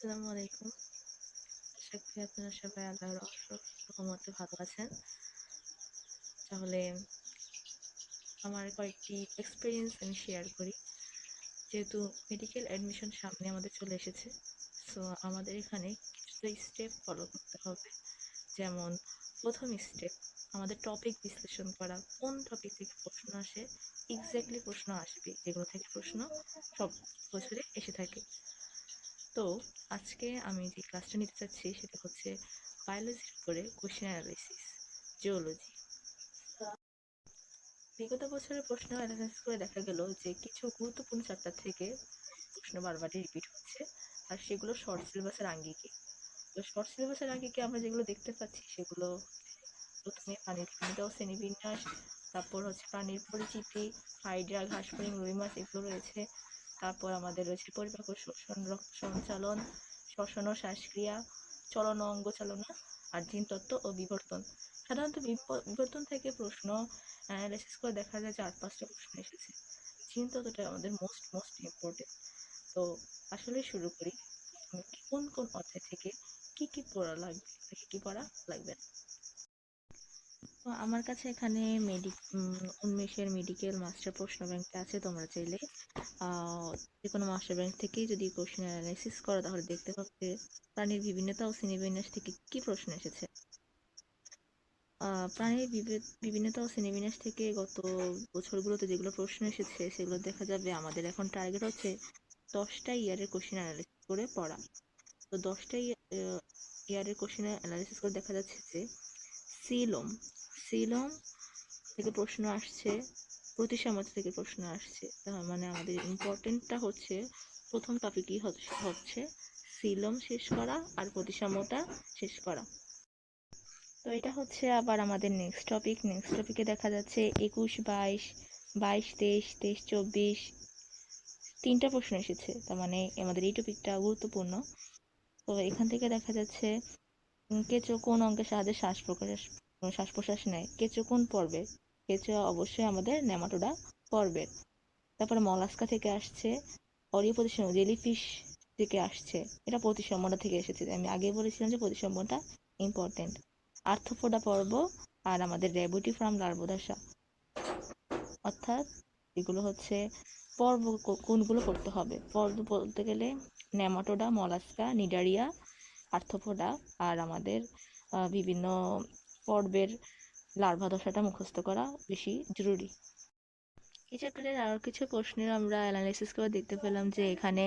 আসসালামু আলাইকুম। আশা করি আপনারা সবাই আল্লাহর অশেষ রহমতে ভালো আছেন। তাহলে আমার কয়েকটি এক্সপেরিয়েন্স আমি শেয়ার করি। যেহেতু মেডিকেল অ্যাডমিশন সামনে আমাদের চলে এসেছে, সো আমাদের এখানে কিছুটা স্টেপ ফলো করতে হবে। যেমন প্রথম স্টেপ, আমাদের টপিক বিশ্লেষণ করা। কোন টপিক থেকে প্রশ্ন আসে, এক্স্যাক্টলি প্রশ্ন আসবে, যেগুলো থেকে প্রশ্ন সব বছরে এসে থাকে। তো আজকে আমি যে ক্লাসটা নিতে চাচ্ছি সেটা হচ্ছে বায়োলজির উপরে কোশ্চেন অ্যানালাইসিস, জিওলজি। বিগত বছরের প্রশ্ন অ্যানালাইসিস করে দেখা গেল যে কিছু গুরুত্বপূর্ণ চ্যাপ্টার থেকে প্রশ্ন বারবারই রিপিট হচ্ছে, আর সেগুলো শর্ট সিলেবাসের আঙ্গিকে। তো শর্ট সিলেবাসের আঙ্গিকে আমরা যেগুলো দেখতে পাচ্ছি সেগুলো প্রথমে প্রাণীর বিভিন্ন ও শ্রেণীবিন্যাস, তারপর হচ্ছে প্রাণীর পরিচিতি, হাইড্রা, ঘাসফড়িং, রুই মাছ এগুলো রয়েছে। তারপর আমাদের রয়েছে পরিপাক ও সঞ্চালন, শ্বসন ও শ্বাসক্রিয়া, চলন ও অঙ্গচালনা, আর জিনতত্ত্ব ও বিবর্তন। সাধারণত বিবর্তন থেকে প্রশ্ন অ্যানালাইসিস করে দেখা যায় 4-5টা প্রশ্ন এসেছে। জিনতত্ত্বটা আমাদের মোস্ট ইম্পর্টেন্ট। তো আসলে শুরু করি, কোন কোন অধ্যায় থেকে কি কি পড়া লাগবে, কি পড়া লাগবে না। তো আমার কাছে এখানে উন্মেষের মেডিকেল মাস্টার প্রশ্ন ব্যাংকটা আছে। তোমরা চাইলে যে কোনো মাস্টার ব্যাংক থেকেই যদি কোশ্চেন অ্যানালাইসিস করো তাহলে দেখতে পাবে প্রাণীর বিভিন্নতা ও শ্রেণীবিন্যাস থেকে কি প্রশ্ন এসেছে। প্রাণীর বিভিন্নতা ও শ্রেণীবিন্যাস থেকে গত বছরগুলোতে যেগুলো প্রশ্ন এসেছে সেগুলো দেখা যাবে। আমাদের এখন টার্গেট হচ্ছে 10টা ইয়ারের কোশ্চেন অ্যানালাইসিস করে পড়া। তো 10টা ইয়ারের কোশ্চেন অ্যানালাইসিস করে দেখা যাচ্ছে যে সিলোম সিলোম থেকে প্রশ্ন আসছে, প্রতিসাম্যতা থেকে প্রশ্ন আসছে। তার মানে আমাদের ইম্পর্টেন্টটা হচ্ছে প্রথম টপিকই হচ্ছে সিলোম শেষ করা আর প্রতিসাম্যতা শেষ করা। তো এটা হচ্ছে আবার আমাদের নেক্সট টপিকে দেখা যাচ্ছে 21, 22, 22, 23, 23, 24 3টা প্রশ্ন এসেছে। তার মানে আমাদের এই টপিকটা গুরুত্বপূর্ণ। তো এখান থেকে দেখা যাচ্ছে কেঁচো কোন অঙ্গের সাহায্যে শ্বাস প্রশ্বাস নেয়, কেঁচো কোন পর্বে, কেঁচো অবশ্যই আমাদের নেমাটোডা পর্বের। তারপরে মলাস্কা থেকে আসছে, অরীয় প্রতিসম জেলিফিশ থেকে আসছে, এটা প্রতিসম্যটা থেকে এসেছে। আমি আগে বলেছিলাম যে প্রতিসম্যটা ইম্পর্টেন্ট। আর্থ্রোপোডা পর্ব আর আমাদের র্যাবিডিফর্ম লার্ভোদাসা, অর্থাৎ এগুলো হচ্ছে পর্ব কোনগুলো পড়তে হবে। পর্ব বলতে গেলে নেমাটোডা, মলাস্কা, নিডারিয়া, আর্থ্রোপোডা আর আমাদের বিভিন্ন পর্বের লার্ভা দশাটা মুখস্থ করা বেশি জরুরি। এই চ্যাপ্টারের আরো কিছু প্রশ্নের আমরা অ্যানালাইসিস করে দেখতে পেলাম যে এখানে